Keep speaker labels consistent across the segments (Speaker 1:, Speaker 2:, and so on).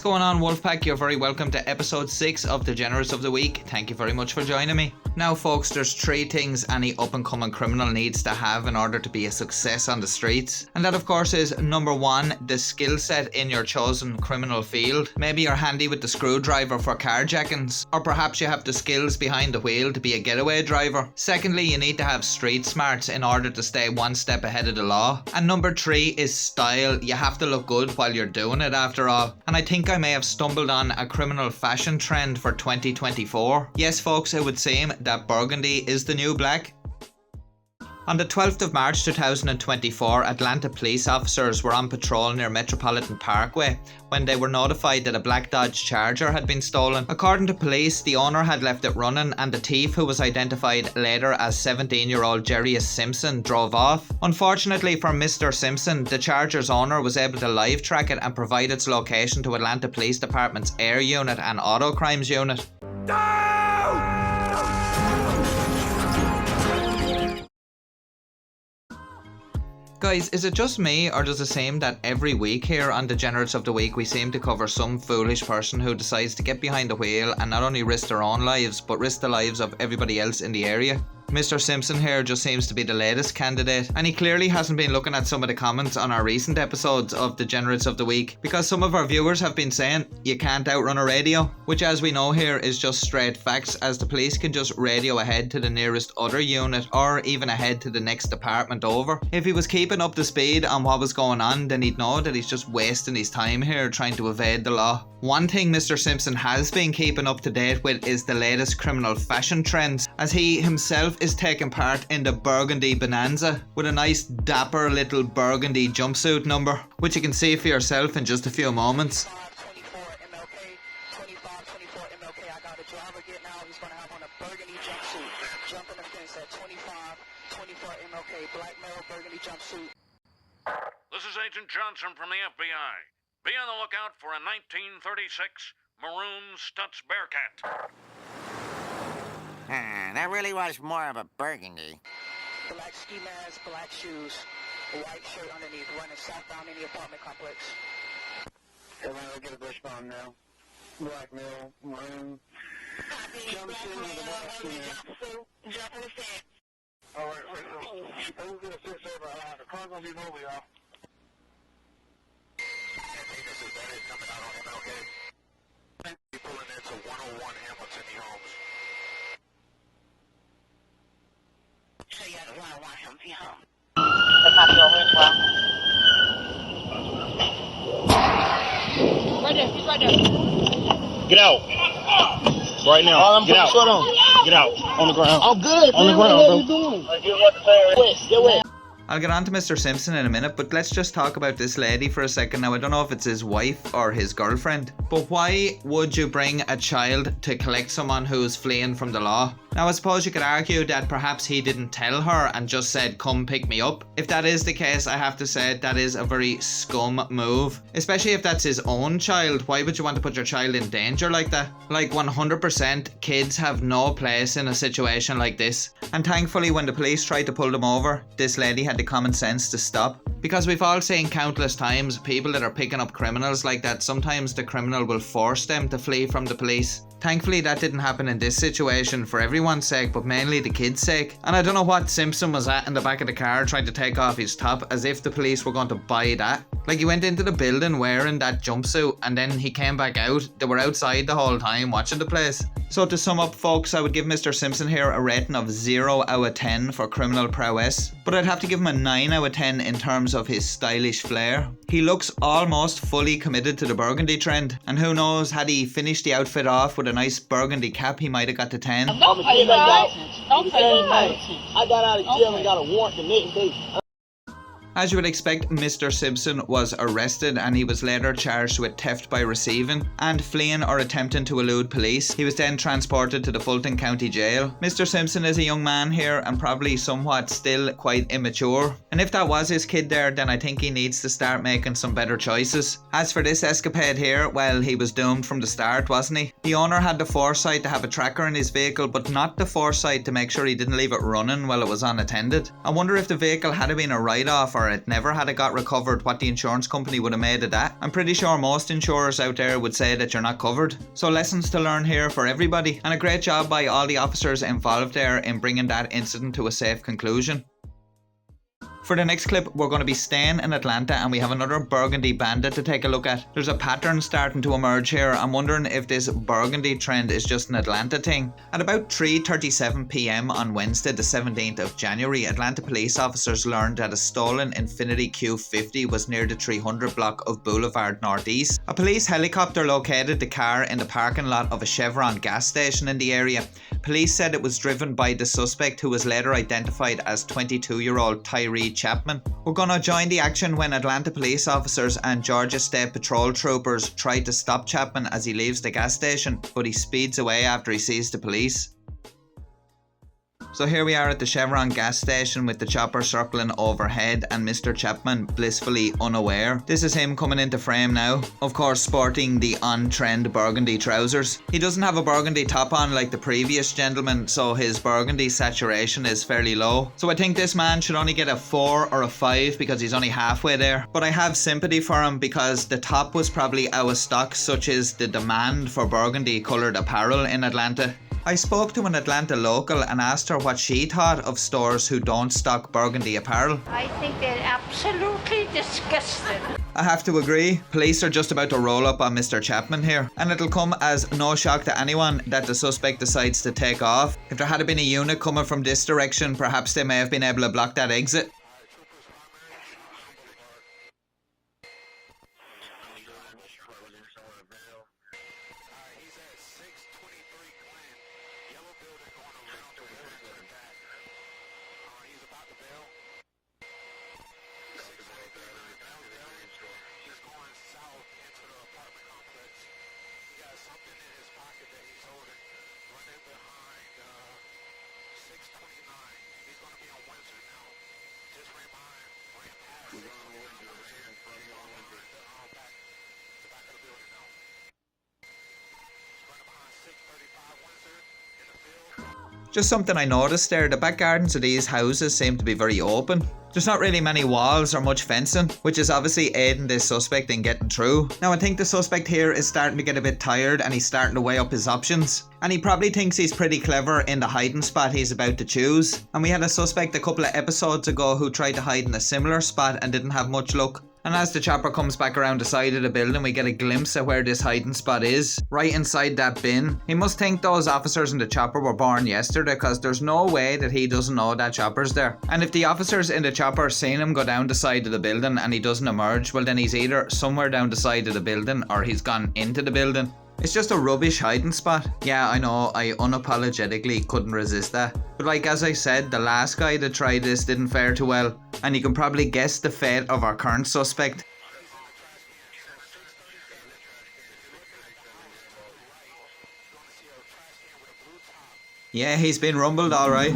Speaker 1: going on, Wolfpack? You're very welcome to episode 6 of Degenerates of the Week. Thank you very much for joining me. Now folks, there's 3 things any up and coming criminal needs to have in order to be a success on the streets. And that of course is number 1, the skill set in your chosen criminal field. Maybe you're handy with the screwdriver for carjackings, or perhaps you have the skills behind the wheel to be a getaway driver. Secondly, you need to have street smarts in order to stay one step ahead of the law. And number 3 is style. You have to look good while you're doing it after all. And I think I may have stumbled on a criminal fashion trend for 2024. Yes folks, it would seem that burgundy is the new black. On the 12th of March 2024, Atlanta police officers were on patrol near Metropolitan Parkway when they were notified that a black Dodge Charger had been stolen. According to police, the owner had left it running and the thief, who was identified later as 17-year-old Jarius Simpson, drove off. Unfortunately for Mr. Simpson, the Charger's owner was able to live track it and provide its location to Atlanta Police Department's Air Unit and Auto Crimes Unit. Guys, is it just me, or does it seem that every week here on Degenerates of the Week we seem to cover some foolish person who decides to get behind the wheel and not only risk their own lives, but risk the lives of everybody else in the area? Mr. Simpson here just seems to be the latest candidate, and he clearly hasn't been looking at some of the comments on our recent episodes of Degenerates of the Week, because some of our viewers have been saying you can't outrun a radio, which as we know here is just straight facts, as the police can just radio ahead to the nearest other unit or even ahead to the next department over. If he was keeping up the speed on what was going on, then he'd know that he's just wasting his time here trying to evade the law. One thing Mr. Simpson has been keeping up to date with is the latest criminal fashion trends, as he himself is taking part in the Burgundy Bonanza with a nice dapper little burgundy jumpsuit number, which you can see for yourself in just a few moments.
Speaker 2: This is Agent Johnson from the FBI. Be on the lookout for a 1936 maroon Stutz Bearcat.
Speaker 3: That really was more of a burgundy.
Speaker 4: Black ski mask, black shoes, a white shirt underneath, running southbound in the apartment complex.
Speaker 5: Everyone will get a brush bomb now. Black male, maroon. Jumpsuit with a black ski mask.
Speaker 4: Jump in the sand.
Speaker 5: Alright, who's gonna switch over? The car's gonna be moving, y'all. Coming out on MLK. Pulling into 101 Hamilton Homes.
Speaker 4: So you got 101 Hamilton Homes.
Speaker 6: The copy over as well. Right there, he's right there.
Speaker 7: Get out. Right now. Get out. Get out. On the ground. I'm good. On the ground, bro. What are you doing? Get wet.
Speaker 1: I'll get on to Mr. Simpson in a minute, but let's just talk about this lady for a second. Now, I don't know if it's his wife or his girlfriend, but why would you bring a child to collect someone who's fleeing from the law? Now, I suppose you could argue that perhaps he didn't tell her and just said, come pick me up. If that is the case, I have to say that is a very scum move. Especially if that's his own child. Why would you want to put your child in danger like that? Like 100% kids have no place in a situation like this. And thankfully, when the police tried to pull them over, this lady had the common sense to stop. Because we've all seen countless times people that are picking up criminals like that, sometimes the criminal will force them to flee from the police. Thankfully that didn't happen in this situation for everyone's sake, but mainly the kids' sake. And I don't know what Simpson was at in the back of the car trying to take off his top, as if the police were going to buy that. Like, he went into the building wearing that jumpsuit and then he came back out. They were outside the whole time watching the place. So to sum up folks, I would give Mr. Simpson here a rating of 0 out of 10 for criminal prowess, but I'd have to give him a 9 out of 10 in terms of his stylish flair. He looks almost fully committed to the burgundy trend, and who knows, had he finished the outfit off with a nice burgundy cap, he might have got to 10.
Speaker 6: Don't say that. Don't say that.
Speaker 7: I got out of jail and got a warrant the next day.
Speaker 1: As you would expect, Mr. Simpson was arrested and he was later charged with theft by receiving and fleeing or attempting to elude police. He was then transported to the Fulton County Jail. Mr. Simpson is a young man here and probably somewhat still quite immature. And if that was his kid there, then I think he needs to start making some better choices. As for this escapade here, well, he was doomed from the start, wasn't he? The owner had the foresight to have a tracker in his vehicle, but not the foresight to make sure he didn't leave it running while it was unattended. I wonder if the vehicle had been a write-off or or it never had got recovered, what the insurance company would have made of that. I'm pretty sure most insurers out there would say that you're not covered. So lessons to learn here for everybody, and a great job by all the officers involved there in bringing that incident to a safe conclusion. For the next clip, we're going to be staying in Atlanta and we have another Burgundy bandit to take a look at. There's a pattern starting to emerge here. I'm wondering if this Burgundy trend is just an Atlanta thing. At about 3:37 PM on Wednesday the 17th of January, Atlanta police officers learned that a stolen Infiniti Q50 was near the 300 block of Boulevard Northeast. A police helicopter located the car in the parking lot of a Chevron gas station in the area. Police said it was driven by the suspect, who was later identified as 22-year-old Tyree Chapman. We're gonna join the action when Atlanta police officers and Georgia State Patrol troopers tried to stop Chapman as he leaves the gas station, but he speeds away after he sees the police. So here we are at the Chevron gas station with the chopper circling overhead and Mr. Chapman blissfully unaware. This is him coming into frame now, of course sporting the on-trend burgundy trousers. He doesn't have a burgundy top on like the previous gentleman, so his burgundy saturation is fairly low. So I think this man should only get a 4 or a 5 because he's only halfway there. But I have sympathy for him because the top was probably out of stock, such is the demand for burgundy coloured apparel in Atlanta. I spoke to an Atlanta local and asked her what she thought of stores who don't stock burgundy apparel.
Speaker 8: I think they're absolutely disgusting.
Speaker 1: I have to agree, police are just about to roll up on Mr. Chapman here, and it'll come as no shock to anyone that the suspect decides to take off. If there had been a unit coming from this direction, perhaps they may have been able to block that exit. Just something I noticed there, the back gardens of these houses seem to be very open. There's not really many walls or much fencing, which is obviously aiding this suspect in getting through. Now I think the suspect here is starting to get a bit tired and he's starting to weigh up his options. And he probably thinks he's pretty clever in the hiding spot he's about to choose. And we had a suspect a couple of episodes ago who tried to hide in a similar spot and didn't have much luck. And as the chopper comes back around the side of the building, we get a glimpse of where this hiding spot is, right inside that bin. He must think those officers in the chopper were born yesterday, because there's no way that he doesn't know that chopper's there. And if the officers in the chopper seen him go down the side of the building and he doesn't emerge, well then he's either somewhere down the side of the building or he's gone into the building. It's just a rubbish hiding spot. Yeah, I know, I unapologetically couldn't resist that. But like as I said, the last guy that tried this didn't fare too well. And you can probably guess the fate of our current suspect. Yeah, he's been rumbled alright.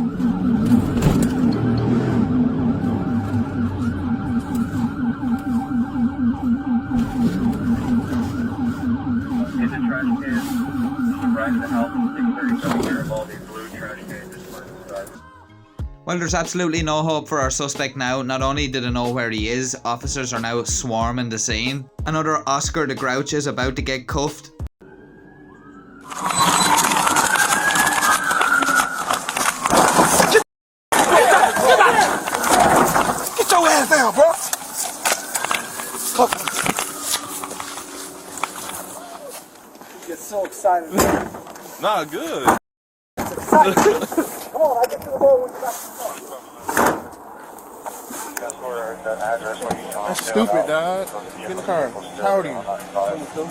Speaker 1: Well, there's absolutely no hope for our suspect now. Not only do they know where he is, officers are now swarming the scene. Another Oscar the Grouch is about to get cuffed.
Speaker 7: Get your ass down, bro!
Speaker 5: You get so excited.
Speaker 7: Nah, good.
Speaker 5: It's exciting. Come on, I get to the ball when you got the
Speaker 7: That's stupid, dog. Get in the car. How old are you? 22.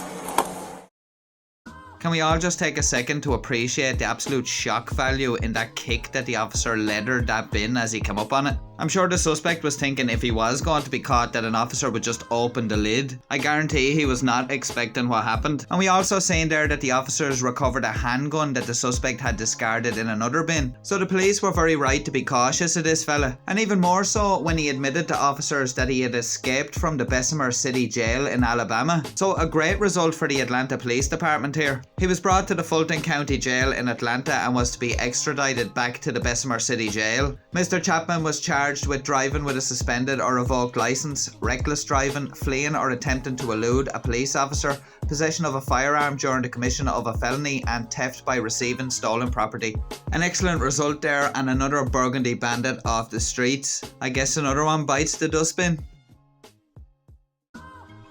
Speaker 1: Can we all just take a second to appreciate the absolute shock value in that kick that the officer leathered that bin as he came up on it? I'm sure the suspect was thinking if he was going to be caught that an officer would just open the lid. I guarantee he was not expecting what happened. And we also seen there that the officers recovered a handgun that the suspect had discarded in another bin. So the police were very right to be cautious of this fella. And even more so when he admitted to officers that he had escaped from the Bessemer City Jail in Alabama. So a great result for the Atlanta Police Department here. He was brought to the Fulton County Jail in Atlanta and was to be extradited back to the Bessemer City Jail. Mr. Chapman was charged charged with driving with a suspended or revoked licence, reckless driving, fleeing or attempting to elude a police officer, possession of a firearm during the commission of a felony, and theft by receiving stolen property. An excellent result there, and another Burgundy bandit off the streets. I guess another one bites the dustbin.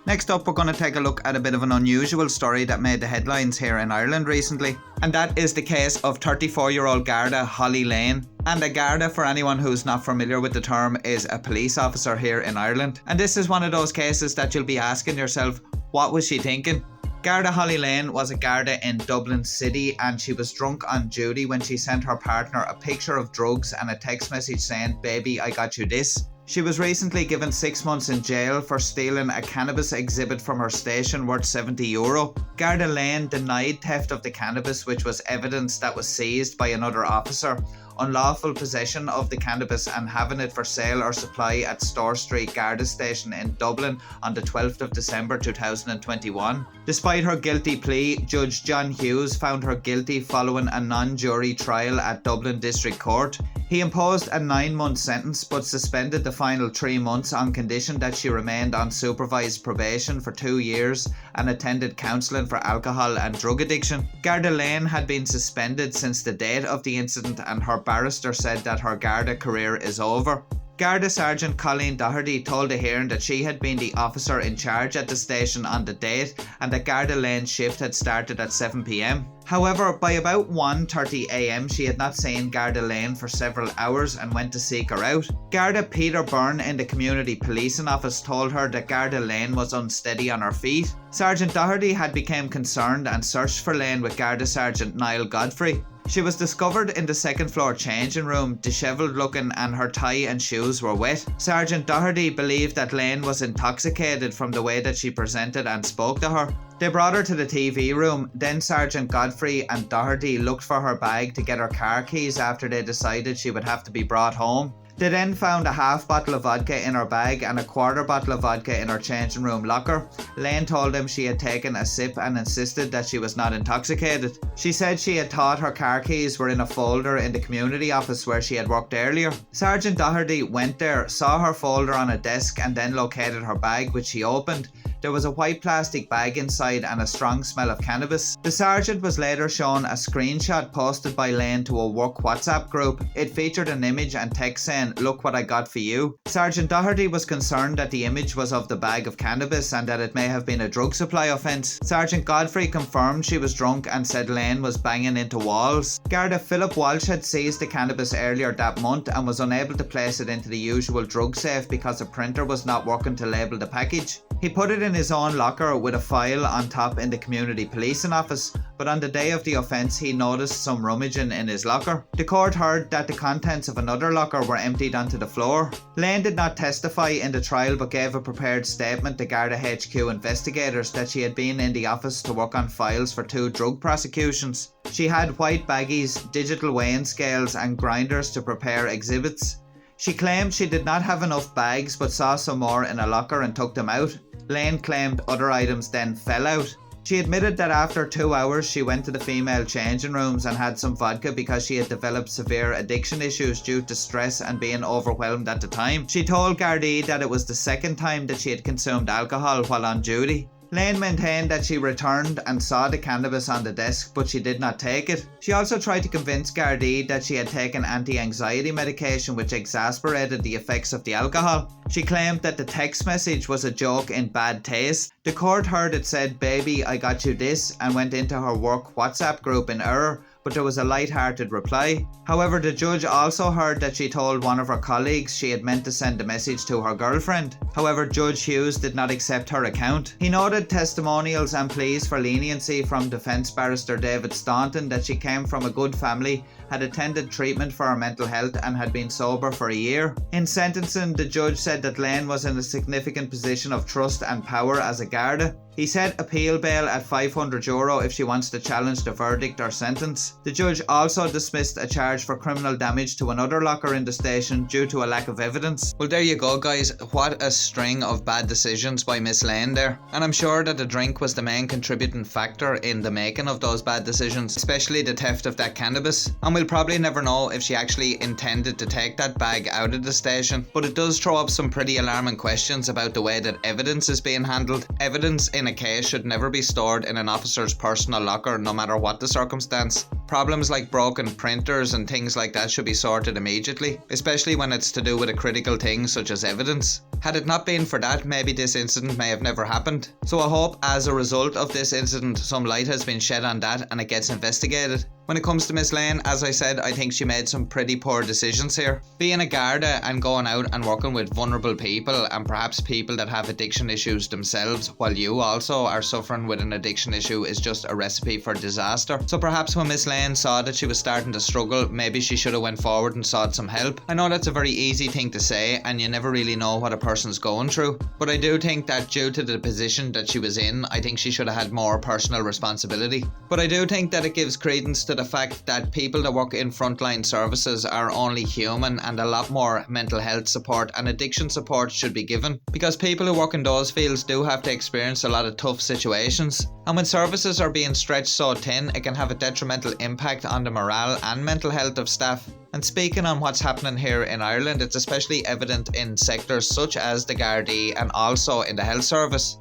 Speaker 1: Next up, we're going to take a look at a bit of an unusual story that made the headlines here in Ireland recently. And that is the case of 34-year-old Garda Holly Lane. And a Garda, for anyone who's not familiar with the term, is a police officer here in Ireland. And this is one of those cases that you'll be asking yourself, what was she thinking? Garda Holly Lane was a Garda in Dublin City, and she was drunk on duty when she sent her partner a picture of drugs and a text message saying, "Baby, I got you this." She was recently given 6 months in jail for stealing a cannabis exhibit from her station worth €70. Garda Lane denied theft of the cannabis, which was evidence that was seized by another officer, unlawful possession of the cannabis and having it for sale or supply at Store Street Garda Station in Dublin on the 12th of December 2021. Despite her guilty plea, Judge John Hughes found her guilty following a non-jury trial at Dublin District Court. He imposed a 9-month sentence but suspended the final 3 months on condition that she remained on supervised probation for 2 years and attended counselling for alcohol and drug addiction. Garda Lane had been suspended since the date of the incident, and her barrister said that her Garda career is over. Garda Sergeant Colleen Doherty told the hearing that she had been the officer in charge at the station on the date and that Garda Lane's shift had started at 7 p.m. However, by about 1:30 a.m. she had not seen Garda Lane for several hours and went to seek her out. Garda Peter Byrne in the community policing office told her that Garda Lane was unsteady on her feet. Sergeant Doherty had become concerned and searched for Lane with Garda Sergeant Niall Godfrey. She was discovered in the second floor changing room, dishevelled looking, and her tie and shoes were wet. Sergeant Doherty believed that Lane was intoxicated from the way that she presented and spoke to her. They brought her to the TV room, then Sergeant Godfrey and Doherty looked for her bag to get her car keys after they decided she would have to be brought home. They then found a half bottle of vodka in her bag and a quarter bottle of vodka in her changing room locker. Lane told them she had taken a sip and insisted that she was not intoxicated. She said she had thought her car keys were in a folder in the community office where she had worked earlier. Sergeant Doherty went there, saw her folder on a desk and then located her bag, which she opened. There was a white plastic bag inside and a strong smell of cannabis. The sergeant was later shown a screenshot posted by Lane to a work WhatsApp group. It featured an image and text saying, "Look what I got for you." Sergeant Doherty was concerned that the image was of the bag of cannabis and that it may have been a drug supply offence. Sergeant Godfrey confirmed she was drunk and said Lane was banging into walls. Garda Philip Walsh had seized the cannabis earlier that month and was unable to place it into the usual drug safe because a printer was not working to label the package. He put it in his own locker with a file on top in the community policing office, but on the day of the offence he noticed some rummaging in his locker. The court heard that the contents of another locker were emptied onto the floor. Lane did not testify in the trial but gave a prepared statement to Garda HQ investigators that she had been in the office to work on files for 2 drug prosecutions. She had white baggies, digital weighing scales and grinders to prepare exhibits. She claimed she did not have enough bags but saw some more in a locker and took them out. Lane claimed other items then fell out. She admitted that after 2 hours she went to the female changing rooms and had some vodka because she had developed severe addiction issues due to stress and being overwhelmed at the time. She told Gardaí that it was the second time that she had consumed alcohol while on duty. Lane maintained that she returned and saw the cannabis on the desk but she did not take it. She also tried to convince Gardaí that she had taken anti-anxiety medication which exasperated the effects of the alcohol. She claimed that the text message was a joke in bad taste. The court heard it said, "Baby, I got you this," and went into her work WhatsApp group in error, but there was a light-hearted reply. However, the judge also heard that she told one of her colleagues she had meant to send the message to her girlfriend. However, Judge Hughes did not accept her account. He noted testimonials and pleas for leniency from defence barrister David Staunton that she came from a good family, had attended treatment for her mental health and had been sober for a year. In sentencing, the judge said that Lane was in a significant position of trust and power as a Garda. He set appeal bail at €500 if she wants to challenge the verdict or sentence. The judge also dismissed a charge for criminal damage to another locker in the station due to a lack of evidence. Well, there you go, guys. What a string of bad decisions by Miss Lane there. And I'm sure that the drink was the main contributing factor in the making of those bad decisions, especially the theft of that cannabis. And we'll probably never know if she actually intended to take that bag out of the station. But it does throw up some pretty alarming questions about the way that evidence is being handled. Evidence in a case should never be stored in an officer's personal locker, no matter what the circumstance. Problems like broken printers and things like that should be sorted immediately, especially when it's to do with a critical thing such as evidence. Had it not been for that, maybe this incident may have never happened. So I hope as a result of this incident some light has been shed on that and it gets investigated. When it comes to Miss Lane, as I said, I think she made some pretty poor decisions here. Being a Garda and going out and working with vulnerable people and perhaps people that have addiction issues themselves while you also are suffering with an addiction issue is just a recipe for disaster. So perhaps when Miss Lane saw that she was starting to struggle, maybe she should have went forward and sought some help. I know that's a very easy thing to say and you never really know what a person's going through, but I do think that due to the position that she was in, I think she should have had more personal responsibility. But I do think that it gives credence to the fact that people that work in frontline services are only human and a lot more mental health support and addiction support should be given, because people who work in those fields do have to experience a lot of tough situations, and when services are being stretched so thin it can have a detrimental impact on the morale and mental health of staff. And speaking on what's happening here in Ireland, it's especially evident in sectors such as the Gardaí and also in the health service.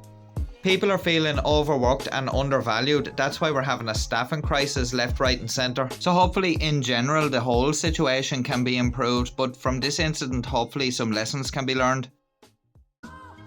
Speaker 1: People are feeling overworked and undervalued. That's why we're having a staffing crisis left, right and centre. So hopefully in general the whole situation can be improved, but from this incident hopefully some lessons can be learned.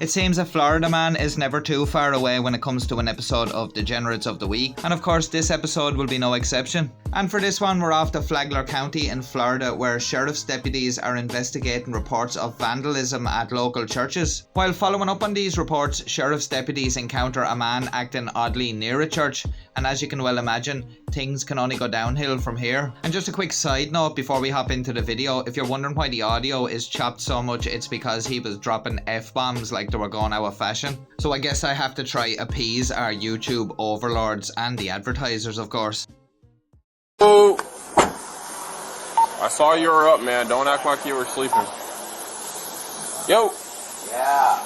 Speaker 1: It seems a Florida man is never too far away when it comes to an episode of Degenerates of the Week, and of course this episode will be no exception. And for this one we're off to Flagler County in Florida, where sheriff's deputies are investigating reports of vandalism at local churches. While following up on these reports, sheriff's deputies encounter a man acting oddly near a church, and as you can well imagine, things can only go downhill from here. And just a quick side note before we hop into the video, if you're wondering why the audio is chopped so much, it's because he was dropping F-bombs like they were going out of fashion. So I guess I have to try appease our YouTube overlords and the advertisers, of course.
Speaker 9: Oh, I saw you were up, man. Don't act like you were sleeping. Yo.
Speaker 10: Yeah.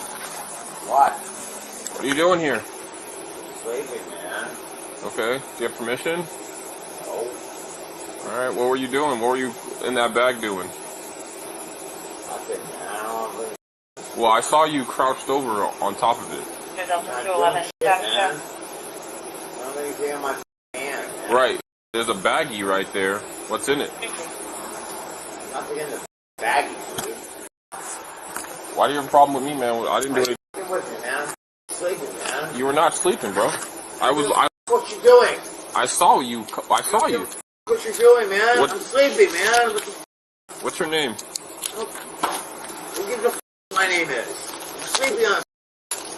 Speaker 10: What?
Speaker 9: What are you doing here?
Speaker 10: Sleeping, man.
Speaker 9: Okay. Do you have permission?
Speaker 10: No.
Speaker 9: Alright, what were you doing? What were you in that bag doing?
Speaker 10: Nothing, man. I don't really...
Speaker 9: Well, I saw you crouched over on top of it.
Speaker 10: Man. I don't anything in my hand, man.
Speaker 9: Right. There's a baggie right there. What's in it?
Speaker 10: Nothing in the baggie, dude.
Speaker 9: Why do you have a problem with me, man? I didn't do anything.
Speaker 10: You're with me, man. Sleeping, man.
Speaker 9: You were not sleeping, bro.
Speaker 10: What you doing?
Speaker 9: I saw you. I saw you.
Speaker 10: What you doing, man?
Speaker 9: What?
Speaker 10: I'm sleeping, man.
Speaker 9: What's your name?
Speaker 10: Who gives a f*** my name is? I'm sleeping on.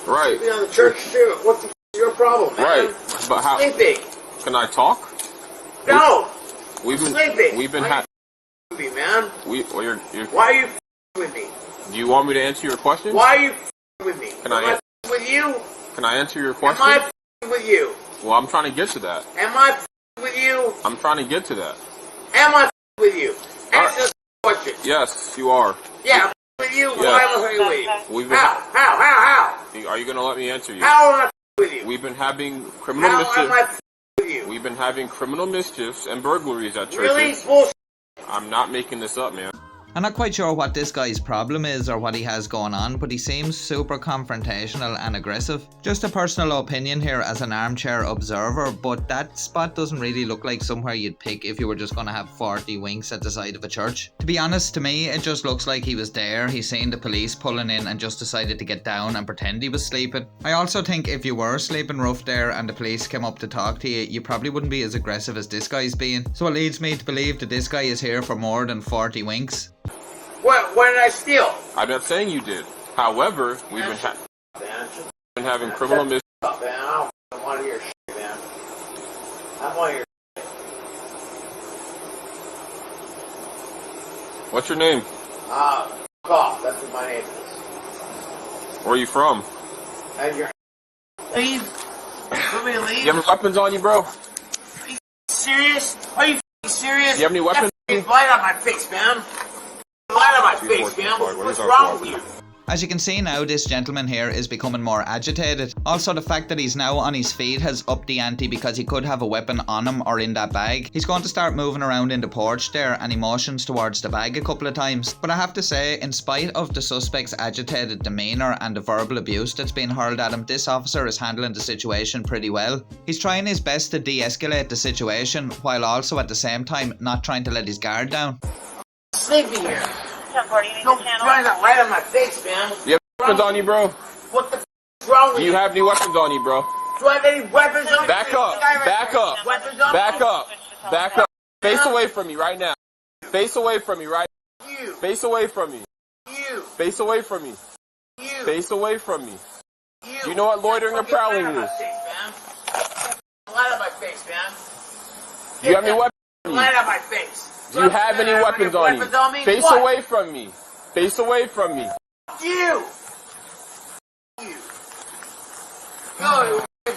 Speaker 9: Right.
Speaker 10: Sleeping on the church too. What's your problem, man?
Speaker 9: Right. But how?
Speaker 10: Sleeping.
Speaker 9: Can I talk?
Speaker 10: No.
Speaker 9: We've been
Speaker 10: sleeping.
Speaker 9: We've been
Speaker 10: man.
Speaker 9: Well, you're
Speaker 10: Why are you with me?
Speaker 9: Do you want me to answer your question?
Speaker 10: Why are you with me?
Speaker 9: Can
Speaker 10: Am I with you?
Speaker 9: Can I answer your question?
Speaker 10: Am I with you?
Speaker 9: Well, I'm trying to get to that.
Speaker 10: Am I with you?
Speaker 9: I'm trying to get to that.
Speaker 10: Am I with you? Answer the question.
Speaker 9: Yes, you are.
Speaker 10: Yeah, I'm with you.
Speaker 9: Yes.
Speaker 10: Why am I with you?
Speaker 9: We've been
Speaker 10: How?
Speaker 9: Are you going to let me answer you?
Speaker 10: How am I with you?
Speaker 9: We've been having criminal
Speaker 10: How
Speaker 9: mischief.
Speaker 10: am I with you?
Speaker 9: We've been having criminal mischiefs and burglaries at churches.
Speaker 10: Really? Bullshit.
Speaker 9: I'm not making this up, man.
Speaker 1: I'm not quite sure what this guy's problem is or what he has going on, but he seems super confrontational and aggressive. Just a personal opinion here as an armchair observer, but that spot doesn't really look like somewhere you'd pick if you were just going to have 40 winks at the side of a church. To be honest, to me, it just looks like he was there, he seen the police pulling in and just decided to get down and pretend he was sleeping. I also think if you were sleeping rough there and the police came up to talk to you, you probably wouldn't be as aggressive as this guy's being. So it leads me to believe that this guy is here for more than 40 winks.
Speaker 10: What did I steal?
Speaker 9: I'm not saying you did. However, we've been having criminal mischief.
Speaker 10: Man, I don't want to hear shit, man. I want to hear shit.
Speaker 9: What's your name?
Speaker 10: Off. That's what my name is.
Speaker 9: Where are you from?
Speaker 10: And your leave? Want me to leave?
Speaker 9: You have any weapons on you, bro?
Speaker 10: Are you serious? Are you serious?
Speaker 9: You have any weapons?
Speaker 10: Light on my face, man. Light on my face, man. What's wrong with you?
Speaker 1: As you can see now, this gentleman here is becoming more agitated. Also, the fact that he's now on his feet has upped the ante because he could have a weapon on him or in that bag. He's going to start moving around in the porch there, and he motions towards the bag a couple of times. But I have to say, in spite of the suspect's agitated demeanour and the verbal abuse that's being hurled at him, this officer is handling the situation pretty well. He's trying his best to de-escalate the situation, while also at the same time not trying to let his guard down.
Speaker 10: Sleeping here. Don't try to light on my face, man.
Speaker 9: You have weapons on you, bro?
Speaker 10: What the f is wrong with
Speaker 9: Do you have any weapons on you, bro?
Speaker 10: Do I have any weapons on me?
Speaker 9: Back up. Back up.
Speaker 10: Weapons on
Speaker 9: Back
Speaker 10: me?
Speaker 9: up. Back up. Face away from me right now. Face away from me right now.
Speaker 10: You.
Speaker 9: Face away from me.
Speaker 10: You.
Speaker 9: Face away from me.
Speaker 10: You.
Speaker 9: Face away from me.
Speaker 10: You.
Speaker 9: Do you know what loitering and prowling
Speaker 10: Light on my
Speaker 9: is?
Speaker 10: face, man. Light on my face, man.
Speaker 9: Do you have any weapons on you?
Speaker 10: Light on my face.
Speaker 9: Do you have any weapons on you?
Speaker 10: Me?
Speaker 9: Face
Speaker 10: What?
Speaker 9: away from me. Face away from me.
Speaker 10: You. You.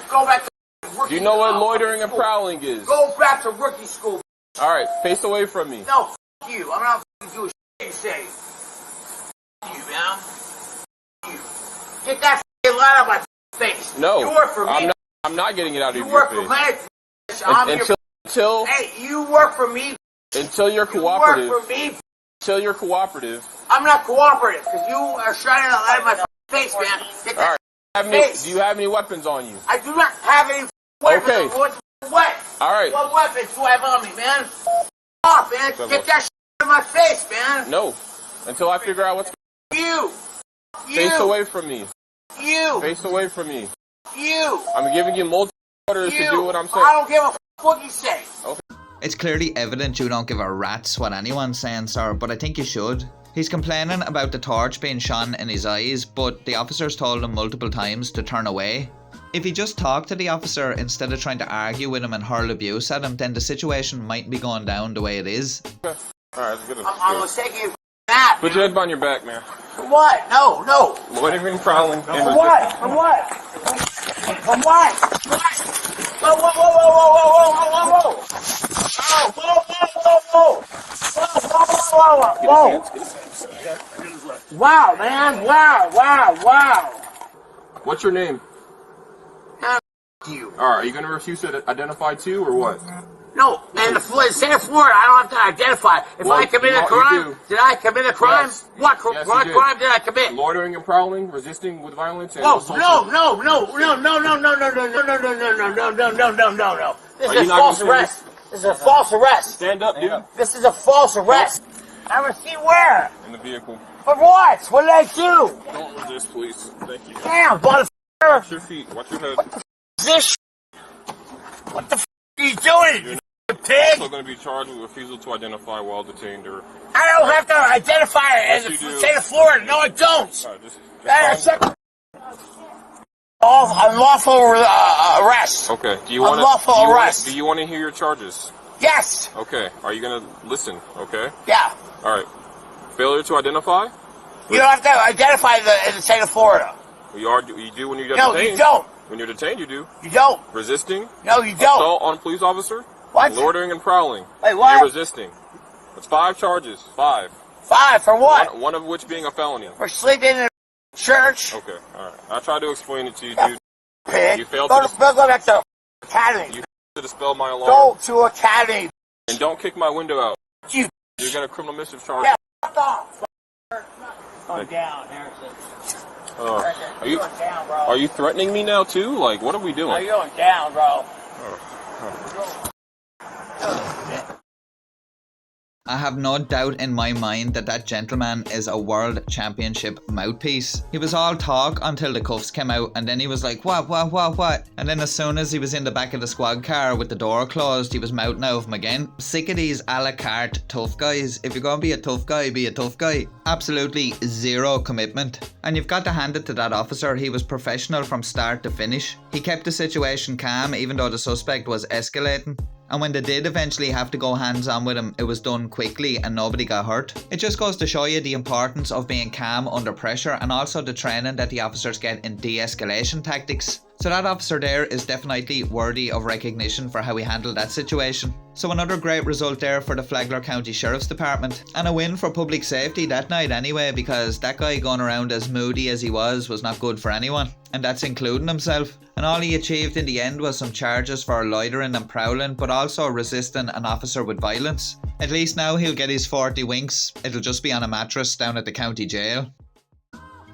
Speaker 10: Go back to rookie
Speaker 9: Do you know what
Speaker 10: school.
Speaker 9: loitering and prowling is?
Speaker 10: Go back to rookie school.
Speaker 9: Alright, face away from me.
Speaker 10: No, f you. I'm not f you shit you say. F you, man. F you. Get that f light out my face.
Speaker 9: No,
Speaker 10: You work for me.
Speaker 9: I'm not getting it out of
Speaker 10: You
Speaker 9: your
Speaker 10: work
Speaker 9: face.
Speaker 10: for me.
Speaker 9: Until
Speaker 10: Hey, you work for me.
Speaker 9: until you're
Speaker 10: You
Speaker 9: cooperative.
Speaker 10: work for me.
Speaker 9: Until you're cooperative.
Speaker 10: I'm not cooperative because you are shining a light in my face, man. Get that
Speaker 9: Alright. Do you have any weapons on you?
Speaker 10: I do not have any weapons.
Speaker 9: Okay.
Speaker 10: What?
Speaker 9: Alright.
Speaker 10: What weapons do I have on me, man? Off, man. Get that in my face, man.
Speaker 9: No. Until I figure out what's
Speaker 10: You.
Speaker 9: Face away from me.
Speaker 10: You.
Speaker 9: Face away from me.
Speaker 10: You.
Speaker 9: I'm giving you multiple orders to do what I'm saying.
Speaker 10: I don't give a what you say.
Speaker 9: Okay.
Speaker 1: It's clearly evident you don't give a rat's what anyone's saying, sir, but I think you should. He's complaining about the torch being shone in his eyes, but the officers told him multiple times to turn away. If he just talked to the officer instead of trying to argue with him and hurl abuse at him, then the situation might be going down the way it is.
Speaker 9: Okay. Alright, that's good.
Speaker 10: I'm gonna take you that.
Speaker 9: Put your head on your back, man.
Speaker 10: For what? No, no.
Speaker 9: Loitering, prowling,
Speaker 10: For what? For what? For what? Whoa, whoa, whoa, whoa, whoa, whoa, whoa, whoa, whoa. Oh, whoa, whoa, whoa, whoa. Whoa, whoa, whoa. Wow, man. Wow.
Speaker 9: What's your name?
Speaker 10: You.
Speaker 9: Alright, are you gonna refuse to identify too, or what?
Speaker 10: No, and the state of Florida, I don't have to identify. If
Speaker 9: Well,
Speaker 10: I commit a
Speaker 9: you
Speaker 10: crime,
Speaker 9: do.
Speaker 10: did I commit a crime?
Speaker 9: Yes.
Speaker 10: What
Speaker 9: Yes,
Speaker 10: what
Speaker 9: you
Speaker 10: crime did I commit?
Speaker 9: Loitering and prowling, resisting with violence, and
Speaker 10: Whoa,
Speaker 9: assault.
Speaker 10: No. This
Speaker 9: Are
Speaker 10: is
Speaker 9: you
Speaker 10: a
Speaker 9: not
Speaker 10: false
Speaker 9: gonna
Speaker 10: arrest. This is a false arrest.
Speaker 9: Stand up, dude.
Speaker 10: This is a false arrest. I receive where?
Speaker 9: In the vehicle.
Speaker 10: For what? What did I do?
Speaker 9: Don't resist, please. Thank you.
Speaker 10: Damn, motherfucker.
Speaker 9: Watch your feet. Watch your head.
Speaker 10: This What the are you doing, you pig?
Speaker 9: Also going to be charged with refusal to identify while detained, or...
Speaker 10: I don't have to identify it as the state of Florida. No, I don't. Unlawful arrest.
Speaker 9: Okay. Do you want
Speaker 10: Unlawful arrest.
Speaker 9: Do you want to hear your charges?
Speaker 10: Yes.
Speaker 9: Okay. Are you going to listen? Okay.
Speaker 10: Yeah.
Speaker 9: All right. Failure to identify?
Speaker 10: You don't have to identify in the state of Florida.
Speaker 9: You do when you're
Speaker 10: No,
Speaker 9: detained.
Speaker 10: you don't.
Speaker 9: When you're detained, you do.
Speaker 10: You don't.
Speaker 9: Resisting?
Speaker 10: No, you don't.
Speaker 9: Assault on a police officer?
Speaker 10: What?
Speaker 9: Loitering and prowling.
Speaker 10: Wait, what?
Speaker 9: You're resisting. That's 5 charges. 5.
Speaker 10: 5 for what?
Speaker 9: One of which being a felony.
Speaker 10: For sleeping in a church.
Speaker 9: Okay, alright. I tried to explain it to you, dude.
Speaker 10: Pig.
Speaker 9: You failed
Speaker 10: go back to academy.
Speaker 9: You failed to dispel my alarm.
Speaker 10: Go to academy.
Speaker 9: And don't kick my window out.
Speaker 10: You.
Speaker 9: You're got a criminal mischief charge.
Speaker 10: Yeah, fuck off. Going down, Harrison.
Speaker 9: Are you threatening me now too? Like, what are we doing?
Speaker 10: Are you going down, bro?
Speaker 1: I have no doubt in my mind that that gentleman is a world championship mouthpiece. He was all talk until the cuffs came out, and then he was like, what? And then as soon as he was in the back of the squad car with the door closed, he was mouthing out of him again. Sick of these a la carte tough guys. If you're gonna be a tough guy, be a tough guy. Absolutely zero commitment. And you've got to hand it to that officer, he was professional from start to finish. He kept the situation calm even though the suspect was escalating. And when they did eventually have to go hands on with him, it was done quickly and nobody got hurt. It just goes to show you the importance of being calm under pressure, and also the training that the officers get in de-escalation tactics. So that officer there is definitely worthy of recognition for how he handled that situation. So another great result there for the Flagler County Sheriff's Department, and a win for public safety that night anyway, because that guy going around as moody as he was not good for anyone, and that's including himself. And all he achieved in the end was some charges for loitering and prowling, but also resisting an officer with violence. At least now he'll get his 40 winks. It'll just be on a mattress down at the county jail.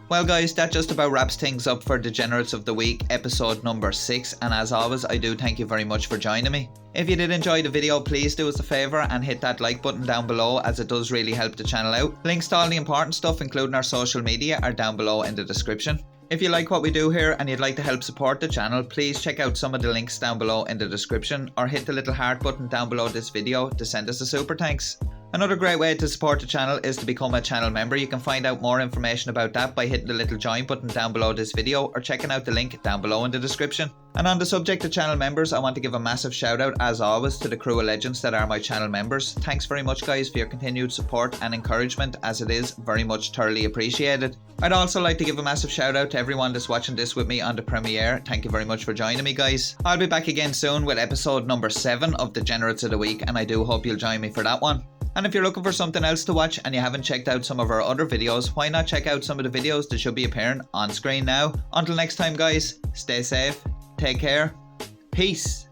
Speaker 1: Well guys, that just about wraps things up for Degenerates of the Week, episode number 6, and as always I do thank you very much for joining me. If you did enjoy the video, please do us a favour and hit that like button down below, as it does really help the channel out. Links to all the important stuff including our social media are down below in the description. If you like what we do here and you'd like to help support the channel, please check out some of the links down below in the description, or hit the little heart button down below this video to send us a super thanks. Another great way to support the channel is to become a channel member. You can find out more information about that by hitting the little join button down below this video, or checking out the link down below in the description. And on the subject of channel members, I want to give a massive shout out as always to the crew of legends that are my channel members. Thanks very much guys for your continued support and encouragement, as it is very much thoroughly appreciated. I'd also like to give a massive shout out to everyone that's watching this with me on the premiere. Thank you very much for joining me guys. I'll be back again soon with episode number 7 of Degenerates of the Week, and I do hope you'll join me for that one. And if you're looking for something else to watch and you haven't checked out some of our other videos, why not check out some of the videos that should be appearing on screen now. Until next time guys, stay safe, take care, peace.